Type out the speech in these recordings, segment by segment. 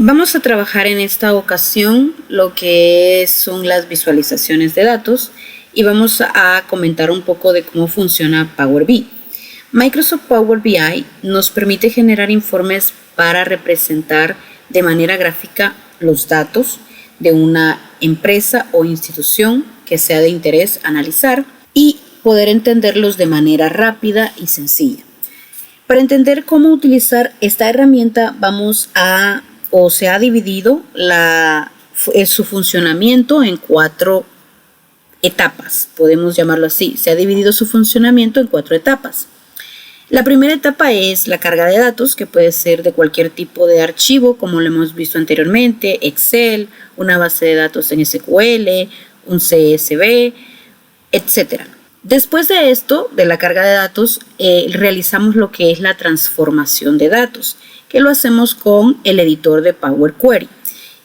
Vamos a trabajar en esta ocasión lo que son las visualizaciones de datos y vamos a comentar un poco de cómo funciona Power BI. Microsoft Power BI nos permite generar informes para representar de manera gráfica los datos de una empresa o institución que sea de interés analizar y poder entenderlos de manera rápida y sencilla. Para entender cómo utilizar esta herramienta se ha dividido su funcionamiento en 4 etapas, podemos llamarlo así. Se ha dividido su funcionamiento en 4 etapas. La primera etapa es la carga de datos, que puede ser de cualquier tipo de archivo, como lo hemos visto anteriormente, Excel, una base de datos en SQL, un CSV, etc. Después de esto, de la carga de datos, realizamos lo que es la transformación de datos, que lo hacemos con el editor de Power Query.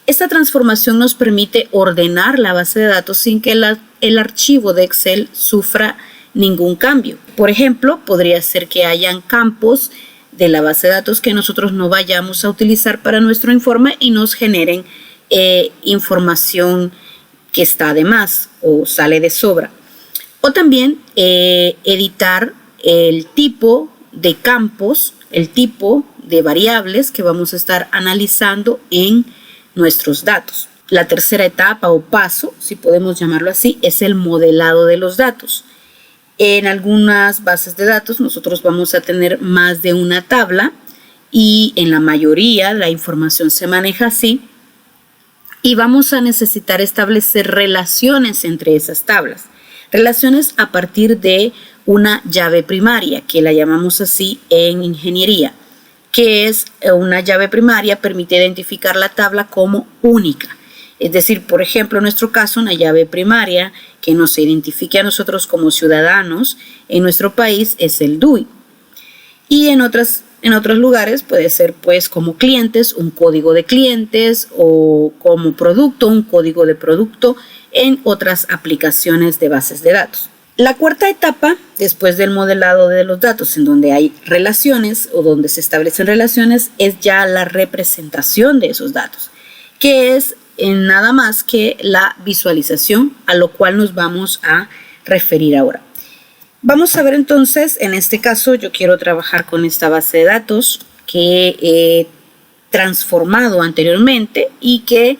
Esta transformación nos permite ordenar la base de datos sin que el archivo de Excel sufra ningún cambio. Por ejemplo, podría ser que hayan campos de la base de datos que nosotros no vayamos a utilizar para nuestro informe y nos generen información que está de más o sale de sobra. O también editar el tipo de campos, el tipo de variables que vamos a estar analizando en nuestros datos. La tercera etapa o paso, si podemos llamarlo así, es el modelado de los datos. En algunas bases de datos nosotros vamos a tener más de una tabla y en la mayoría la información se maneja así y vamos a necesitar establecer relaciones entre esas tablas. Relaciones a partir de una llave primaria, que la llamamos así en ingeniería, que es una llave primaria, permite identificar la tabla como única. Es decir, por ejemplo, en nuestro caso, una llave primaria que nos identifique a nosotros como ciudadanos en nuestro país es el DUI. Y en otros lugares puede ser pues como clientes, un código de clientes o como producto, un código de producto en otras aplicaciones de bases de datos. La cuarta etapa, después del modelado de los datos en donde hay relaciones o donde se establecen relaciones, es ya la representación de esos datos, que es nada más que la visualización, a lo cual nos vamos a referir ahora. Vamos a ver entonces, en este caso yo quiero trabajar con esta base de datos que he transformado anteriormente y que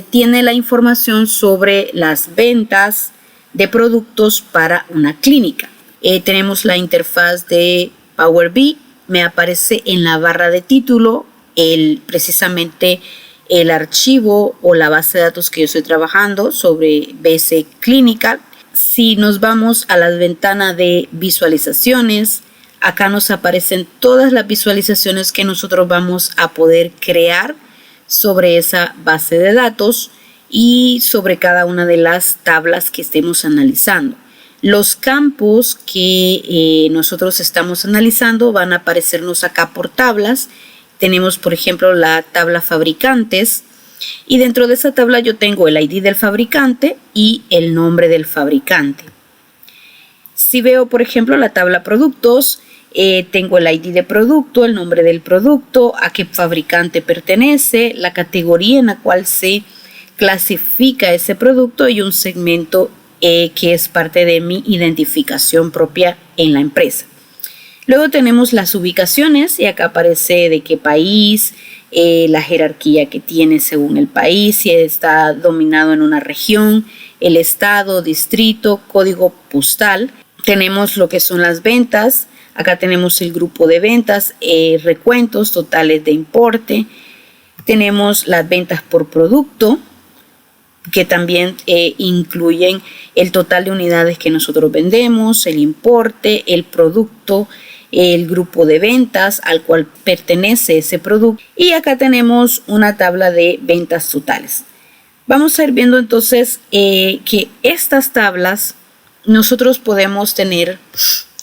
tiene la información sobre las ventas de productos para una clínica. Tenemos la interfaz de Power BI, me aparece en la barra de título precisamente el archivo o la base de datos que yo estoy trabajando sobre BC Clinical. Si nos vamos a la ventana de visualizaciones, acá nos aparecen todas las visualizaciones que nosotros vamos a poder crear sobre esa base de datos y sobre cada una de las tablas que estemos analizando. Los campos que nosotros estamos analizando van a aparecernos acá por tablas. Tenemos, por ejemplo, la tabla fabricantes y dentro de esa tabla yo tengo el ID del fabricante y el nombre del fabricante. Si veo, por ejemplo, la tabla productos, tengo el ID de producto, el nombre del producto, a qué fabricante pertenece, la categoría en la cual se clasifica ese producto y un segmento que es parte de mi identificación propia en la empresa. Luego tenemos las ubicaciones y acá aparece de qué país, la jerarquía que tiene según el país, si está dominado en una región, el estado, distrito, código postal. Tenemos lo que son las ventas, acá tenemos el grupo de ventas, recuentos totales de importe. Tenemos las ventas por producto, que también incluyen el total de unidades que nosotros vendemos, el importe, el producto, el grupo de ventas al cual pertenece ese producto. Y acá tenemos una tabla de ventas totales. Vamos a ir viendo entonces que estas tablas nosotros podemos tener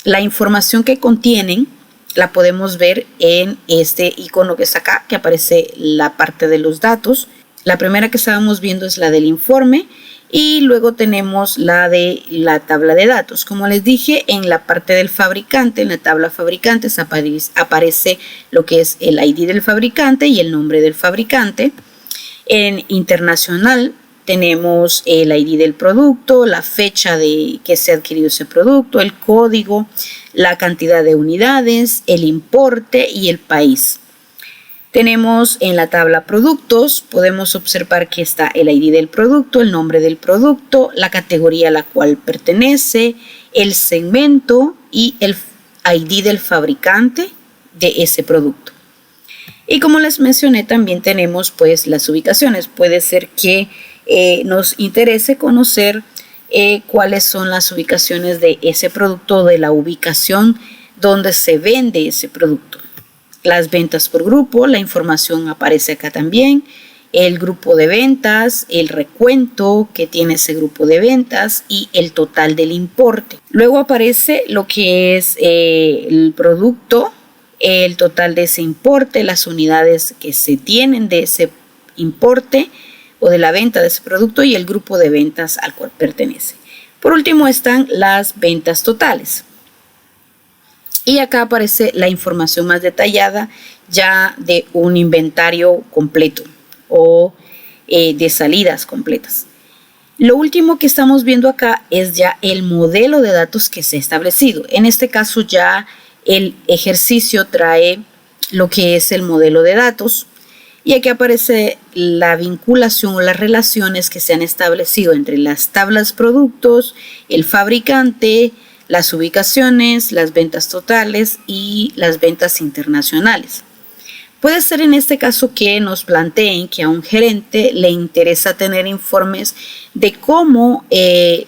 la información que contienen, la podemos ver en este icono que está acá, que aparece la parte de los datos. La primera que estábamos viendo es la del informe Y luego tenemos la de la tabla de datos. Como les dije, en la parte del fabricante, en la tabla fabricantes aparece lo que es el ID del fabricante y el nombre del fabricante. En internacional tenemos el ID del producto, la fecha de que se ha adquirido ese producto, el código, la cantidad de unidades, el importe y el país. Tenemos en la tabla productos, podemos observar que está el ID del producto, el nombre del producto, la categoría a la cual pertenece, el segmento y el ID del fabricante de ese producto. Y como les mencioné, también tenemos pues las ubicaciones. Puede ser que nos interese conocer cuáles son las ubicaciones de ese producto, de la ubicación donde se vende ese producto. Las ventas por grupo, la información aparece acá también, el grupo de ventas, el recuento que tiene ese grupo de ventas y el total del importe. Luego aparece lo que es el producto, el total de ese importe, las unidades que se tienen de ese importe o de la venta de ese producto y el grupo de ventas al cual pertenece. Por último están las ventas totales. Y acá aparece la información más detallada ya de un inventario completo o de salidas completas. Lo último que estamos viendo acá es ya el modelo de datos que se ha establecido. En este caso ya el ejercicio trae lo que es el modelo de datos y aquí aparece la vinculación o las relaciones que se han establecido entre las tablas productos, el fabricante, las ubicaciones, las ventas totales y las ventas internacionales. Puede ser en este caso que nos planteen que a un gerente le interesa tener informes de cómo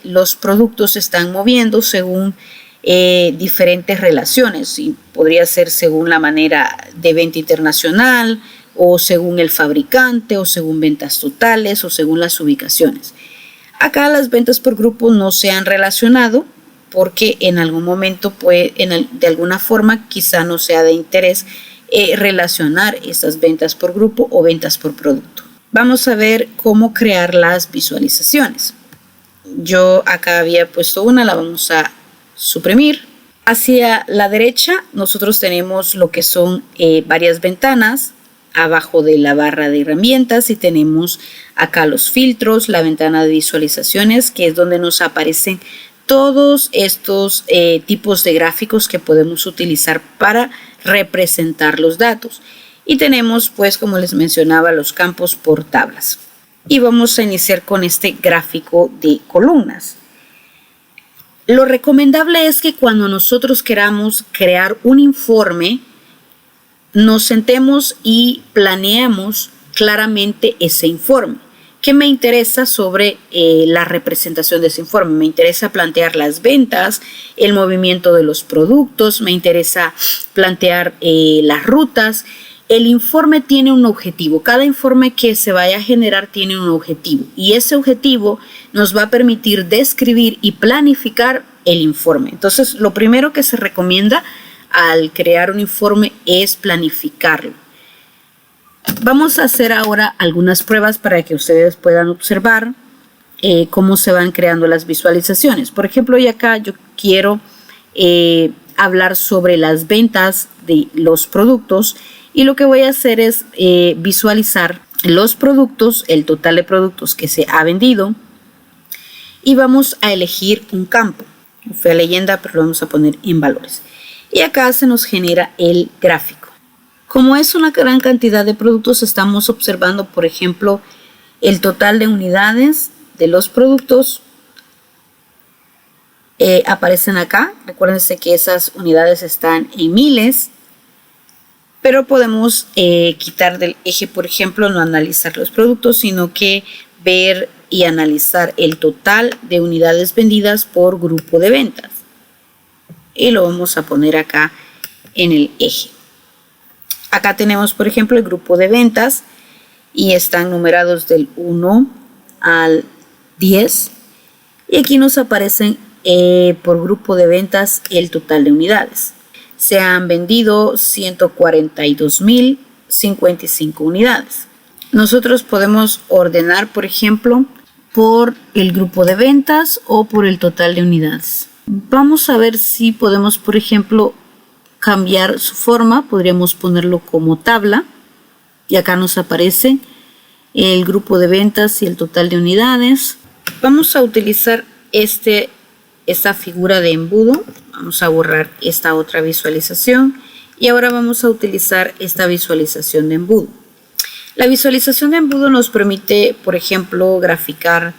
los productos se están moviendo según diferentes relaciones. Y podría ser según la manera de venta internacional o según el fabricante o según ventas totales o según las ubicaciones. Acá las ventas por grupo no se han relacionado porque en algún momento de alguna forma quizá no sea de interés relacionar estas ventas por grupo o ventas por producto. Vamos a ver cómo crear las visualizaciones. Yo acá había puesto una, la vamos a suprimir. Hacia la derecha nosotros tenemos lo que son varias ventanas abajo de la barra de herramientas y tenemos acá los filtros, la ventana de visualizaciones que es donde nos aparecen todos estos tipos de gráficos que podemos utilizar para representar los datos. Y tenemos pues como les mencionaba los campos por tablas. Y vamos a iniciar con este gráfico de columnas. Lo recomendable es que cuando nosotros queramos crear un informe, nos sentemos y planeamos claramente ese informe. ¿Qué me interesa sobre la representación de ese informe? Me interesa plantear las ventas, el movimiento de los productos, me interesa plantear las rutas. El informe tiene un objetivo. Cada informe que se vaya a generar tiene un objetivo y ese objetivo nos va a permitir describir y planificar el informe. Entonces, lo primero que se recomienda al crear un informe es planificarlo. Vamos a hacer ahora algunas pruebas para que ustedes puedan observar cómo se van creando las visualizaciones. Por ejemplo, y acá yo quiero hablar sobre las ventas de los productos y lo que voy a hacer es visualizar los productos, el total de productos que se ha vendido y vamos a elegir un campo. Fue a leyenda, pero lo vamos a poner en valores. Y acá se nos genera el gráfico. Como es una gran cantidad de productos, estamos observando, por ejemplo, el total de unidades de los productos. Aparecen acá. Recuérdense que esas unidades están en miles. Pero podemos quitar del eje, por ejemplo, no analizar los productos, sino que ver y analizar el total de unidades vendidas por grupo de ventas. Y lo vamos a poner acá en el eje. Acá tenemos, por ejemplo, el grupo de ventas y están numerados del 1 al 10. Y aquí nos aparecen por grupo de ventas el total de unidades. Se han vendido 142.055 unidades. Nosotros podemos ordenar, por ejemplo, por el grupo de ventas o por el total de unidades. Vamos a ver si podemos, por ejemplo, cambiar su forma. Podríamos ponerlo como tabla y acá nos aparece el grupo de ventas y el total de unidades. Vamos a utilizar esta figura de embudo. Vamos a borrar esta otra visualización y ahora vamos a utilizar esta visualización de embudo. La visualización de embudo nos permite, por ejemplo, graficar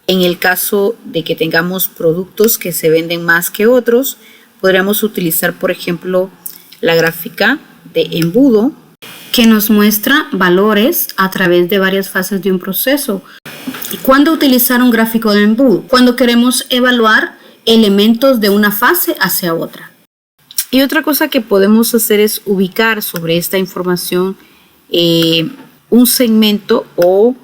en el caso de que tengamos productos que se venden más que otros. Podríamos utilizar, por ejemplo, la gráfica de embudo que nos muestra valores a través de varias fases de un proceso. ¿Cuándo utilizar un gráfico de embudo? Cuando queremos evaluar elementos de una fase hacia otra. Y otra cosa que podemos hacer es ubicar sobre esta información un segmento o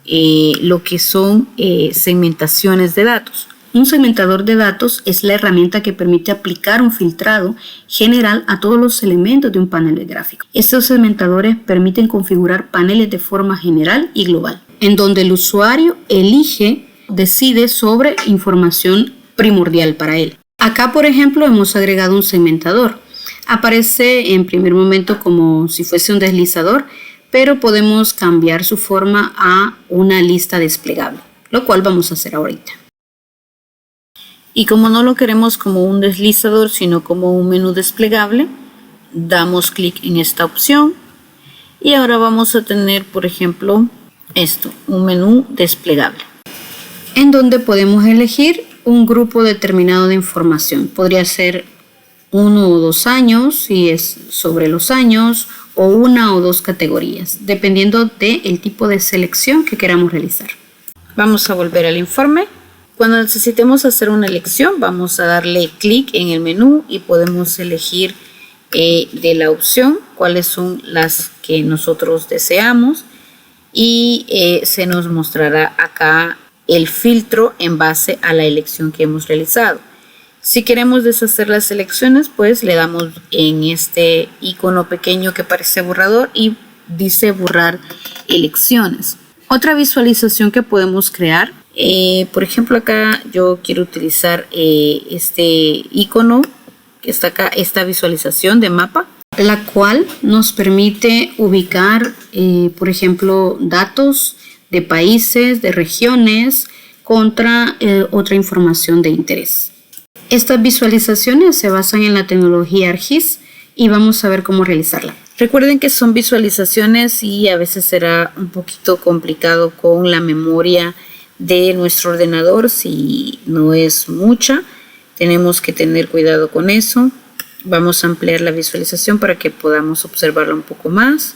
lo que son segmentaciones de datos. Un segmentador de datos es la herramienta que permite aplicar un filtrado general a todos los elementos de un panel de gráfico. Estos segmentadores permiten configurar paneles de forma general y global, en donde el usuario decide sobre información primordial para él. Acá, por ejemplo, hemos agregado un segmentador. Aparece en primer momento como si fuese un deslizador, pero podemos cambiar su forma a una lista desplegable, lo cual vamos a hacer ahorita. Y como no lo queremos como un deslizador, sino como un menú desplegable, damos clic en esta opción y ahora vamos a tener, por ejemplo, un menú desplegable, en donde podemos elegir un grupo determinado de información. Podría ser 1 o 2 años, si es sobre los años, o 1 o 2 categorías, dependiendo del tipo de selección que queramos realizar. Vamos a volver al informe. Cuando necesitemos hacer una elección, vamos a darle clic en el menú y podemos elegir de la opción cuáles son las que nosotros deseamos y se nos mostrará acá el filtro en base a la elección que hemos realizado. Si queremos deshacer las elecciones, pues le damos en este icono pequeño que parece borrador y dice borrar elecciones. Otra visualización que podemos crear, por ejemplo, acá yo quiero utilizar este icono que está acá, esta visualización de mapa, la cual nos permite ubicar, por ejemplo, datos de países, de regiones, contra otra información de interés. Estas visualizaciones se basan en la tecnología ArcGIS y vamos a ver cómo realizarla. Recuerden que son visualizaciones y a veces será un poquito complicado con la memoria de nuestro ordenador si no es mucha. Tenemos que tener cuidado con eso. Vamos a ampliar la visualización para que podamos observarla un poco más.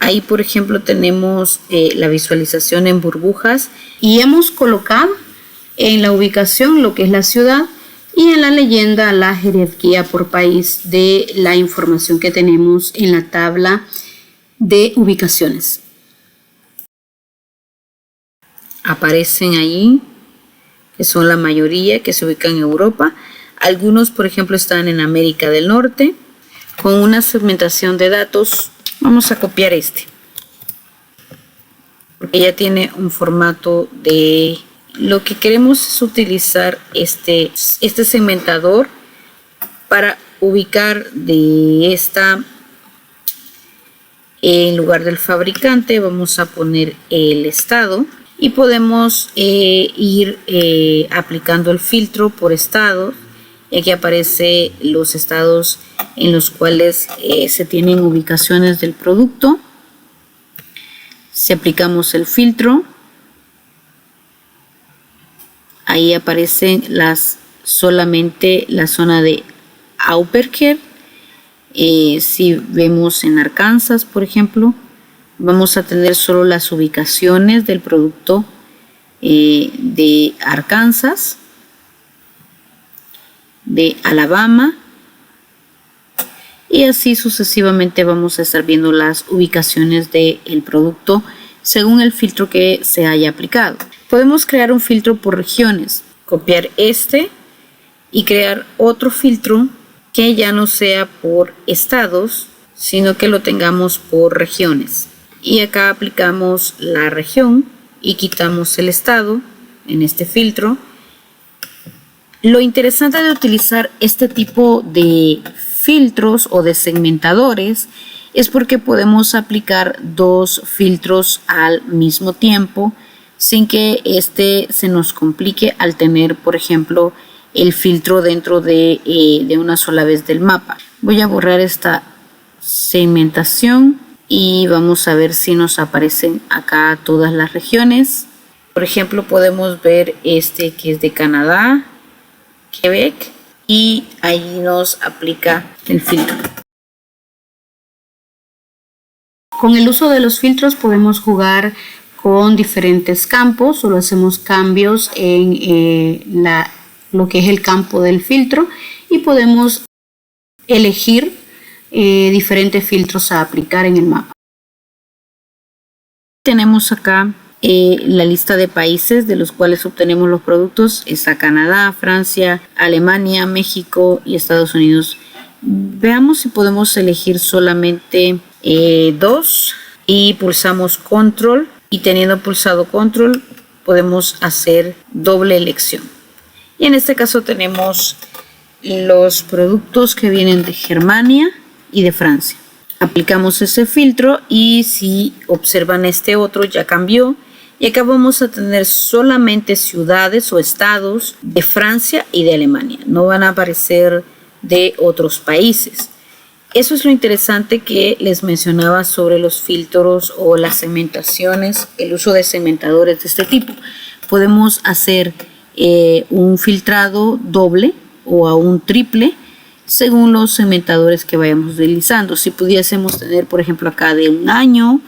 Ahí, por ejemplo, tenemos la visualización en burbujas y hemos colocado en la ubicación lo que es la ciudad y en la leyenda la jerarquía por país de la información que tenemos en la tabla de ubicaciones. Aparecen ahí, que son la mayoría que se ubican en Europa. Algunos, por ejemplo, están en América del Norte. Con una segmentación de datos, vamos a copiar porque ya tiene un formato de... Lo que queremos es utilizar este segmentador para ubicar de esta, en lugar del fabricante, vamos a poner el estado y podemos ir aplicando el filtro por estado. Y aquí aparece los estados en los cuales se tienen ubicaciones del producto. Si aplicamos el filtro, ahí aparecen solamente la zona de Auperker. Si vemos en Arkansas, por ejemplo, vamos a tener solo las ubicaciones del producto de Arkansas, de Alabama, y así sucesivamente vamos a estar viendo las ubicaciones del producto según el filtro que se haya aplicado. Podemos crear un filtro por regiones, copiar y crear otro filtro que ya no sea por estados, sino que lo tengamos por regiones. Y acá aplicamos la región y quitamos el estado en este filtro. Lo interesante de utilizar este tipo de filtros o de segmentadores es porque podemos aplicar dos filtros al mismo tiempo sin que este se nos complique al tener, por ejemplo, el filtro dentro de una sola vez del mapa. Voy a borrar esta segmentación y vamos a ver si nos aparecen acá todas las regiones. Por ejemplo, podemos ver este que es de Canadá, Quebec, y ahí nos aplica el filtro. Con el uso de los filtros podemos jugar con diferentes campos. Solo hacemos cambios en lo que es el campo del filtro y podemos elegir diferentes filtros a aplicar en el mapa. Tenemos acá la lista de países de los cuales obtenemos los productos. Está Canadá, Francia, Alemania, México y Estados Unidos. Veamos si podemos elegir solamente dos y pulsamos control, y teniendo pulsado control podemos hacer doble elección. Y en este caso tenemos los productos que vienen de Germania y de Francia. Aplicamos ese filtro y si observan este otro ya cambió y acá vamos a tener solamente ciudades o estados de Francia y de Alemania. No van a aparecer de otros países. Eso es lo interesante que les mencionaba sobre los filtros o las segmentaciones, el uso de segmentadores de este tipo. Podemos hacer un filtrado doble o aún triple según los segmentadores que vayamos utilizando. Si pudiésemos tener, por ejemplo, acá de un año,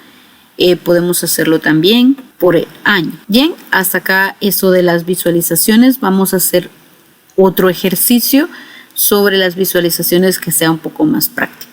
podemos hacerlo también por el año. Bien, hasta acá eso de las visualizaciones. Vamos a hacer otro ejercicio sobre las visualizaciones que sea un poco más práctico.